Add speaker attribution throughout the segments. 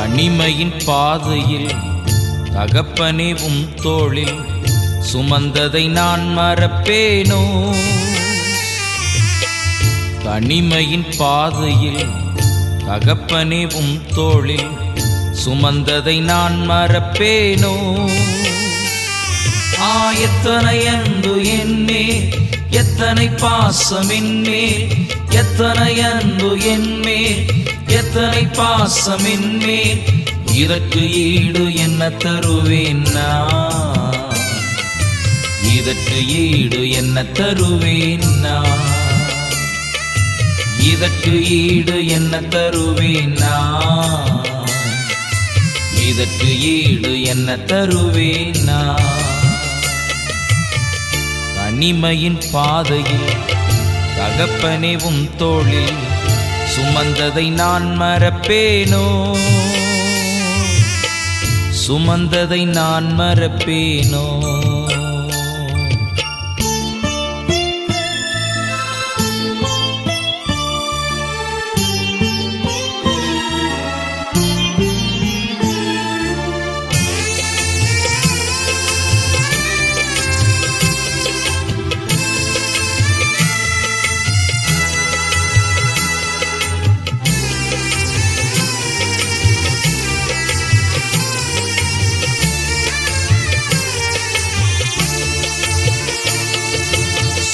Speaker 1: தனிமையின் பாதையில் தகப்பனே உம் தோளில் சுமந்ததை நான் மறப்பேனோ? தனிமையின் பாதையில் தகப்பனே உம் தோளில் சுமந்ததை நான் மறப்பேனோ? எத்தனை அன்பு என்மேல், எத்தனை பாசம் என்மேல், எத்தனை அன்பு என்மேல், எத்தனை பாசம் என்மேல், இதற்கு ஈடு என்ன தருவேன் நான்? இதற்கு ஈடு என்ன தருவேன் நான்? இதற்கு ஈடு என்ன தருவேன் நான்? இதற்கு ஈடு என்ன தருவேன் நான்? தனிமையின் பாதையில் தகப்பனே உம் தோளில் சுமந்ததை நான் மறப்பேனோ? சுமந்ததை நான் மறப்பேனோ?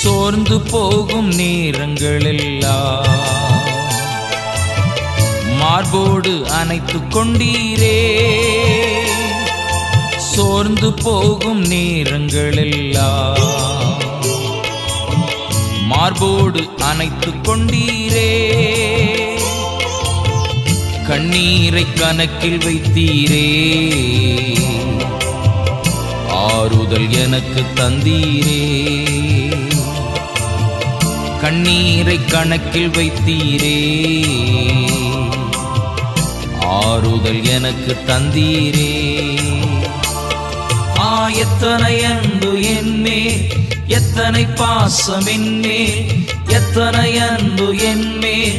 Speaker 1: சோர்ந்து போகும் நேரங்களெல்லாம் மார்போடு அணைத்துக் கொண்டீரே. சோர்ந்து போகும் நேரங்களெல்லாம் மார்போடு அணைத்துக் கொண்டீரே. கண்ணீரை கணக்கில் வைத்தீரே, ஆறுதல் எனக்கு தந்தீரே. கண்ணீரை கணக்கில் வைத்தீரே, ஆறுதல் எனக்கு தந்தீரே. எத்தனை அன்பு என்மேல், எத்தனை பாசம் என்மேல், எத்தனை அன்பு என்மேல்,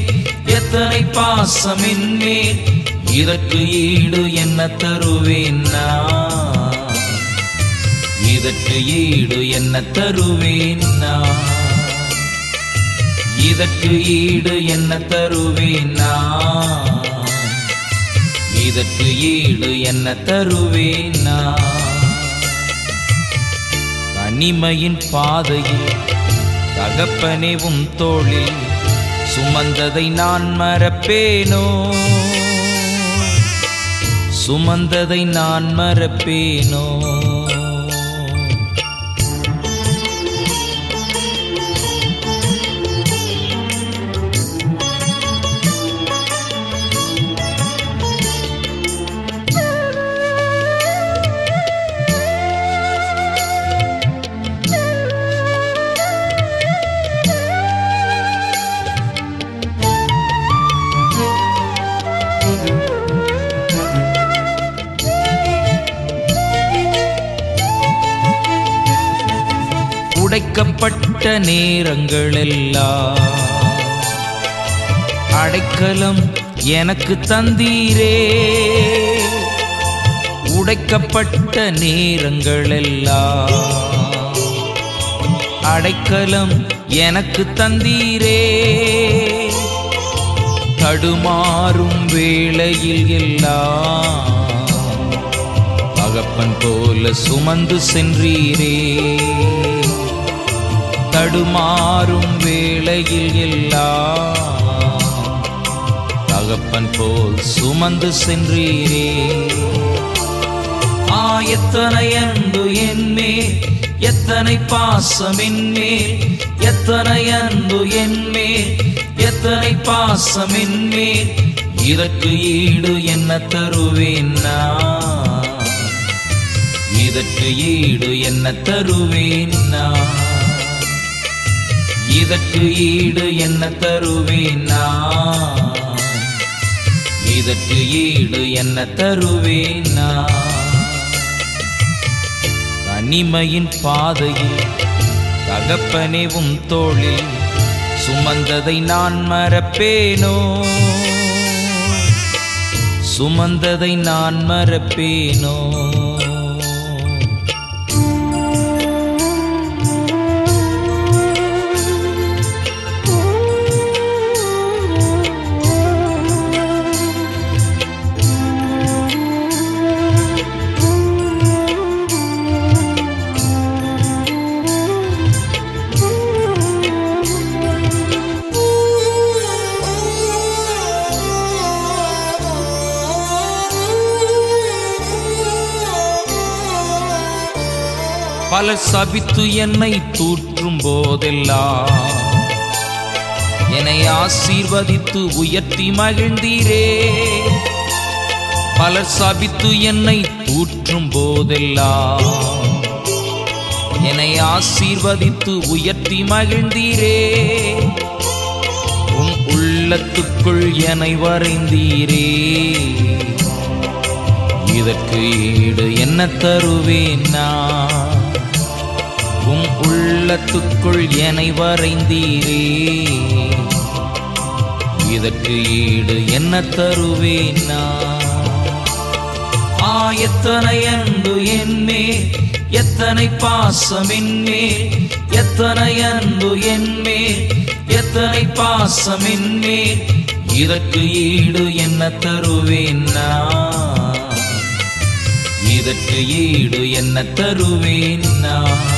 Speaker 1: எத்தனை பாசம் என்மேல், இதற்கு ஈடு என்ன தருவேன் நான்? இதற்கு ஈடு என்ன தருவேன் நான்? இதற்கு ஈடு என்ன தருவேன் நான்? இதற்கு ஈடு என்ன தருவேன் நான்? தனிமையின் பாதையில் தகப்பனே உம் தோளில் சுமந்ததை நான் மறப்பேனோ? சுமந்ததை நான் மறப்பேனோ? உடைக்கப்பட்ட நேரங்களெல்லாம் அடைக்கலம் எனக்கு தந்தீரே. உடைக்கப்பட்ட நேரங்களெல்லாம் அடைக்கலம் எனக்கு தந்தீரே. தடுமாறும் வேளையில் எல்லாம் தகப்பன் போல சுமந்து சென்றீரே. தடுமாறும் வேளையில் எல்லாம் தகப்பன் போல் சுமந்து சென்றீரே. எத்தனை அன்பு என்மேல், எத்தனை பாசம் என்மேல், எத்தனை அன்பு என்மேல், எத்தனை பாசம் என்மேல், இதற்கு ஈடு என்ன தருவேன் நான்? இதற்கு ஈடு என்ன தருவேன் நான்? இதற்கு ஈடு என்ன தருவேன் நான்? இதற்கு ஈடு என்ன தருவேன் நான்? தனிமையின் பாதையில் தகப்பனே உம் தோளில் சுமந்ததை நான் மறப்பேனோ? சுமந்ததை நான் மறப்பேனோ? பலர் சபித்து என்னை தூற்றும் போதெல்லாம் என்னை ஆசீர்வதித்து உயர்த்தி மகிழ்ந்தீரே. பலர் சபித்து என்னை தூற்றும் போதெல்லாம் என்னை ஆசீர்வதித்து உயர்த்தி மகிழ்ந்தீரே. உம் உள்ளத்துக்குள் என்னை வரைந்தீரே. இதற்கு ஈடு என்ன தருவேன் நான்? உம் உள்ளத்துக்குள் என்னை வரைந்தீரே. இதற்கு ஈடு என்ன தருவேன் நான்? எத்தனை அன்பு என்மேல், எத்தனை பாசம் என்மேல், எத்தனை அன்பு என்மேல், எத்தனை பாசம் என்மேல். இதற்கு ஈடு என்ன தருவேன் நான்? இதற்கு ஈடு என்ன தருவேன் நான்?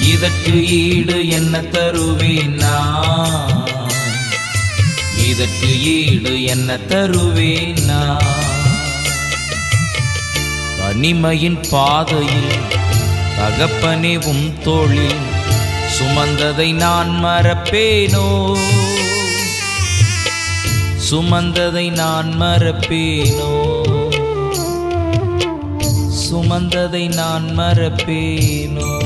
Speaker 1: இதற்கு ஈடு என்ன தருவேன் நான்? இதற்கு ஈடு என்ன தருவேன் நான்? தனிமையின் பாதையில் தகப்பனே உம் தோளில் சுமந்ததை நான் மறப்பேனோ? சுமந்ததை நான் மறப்பேனோ? சுமந்ததை நான் மறப்பேனோ?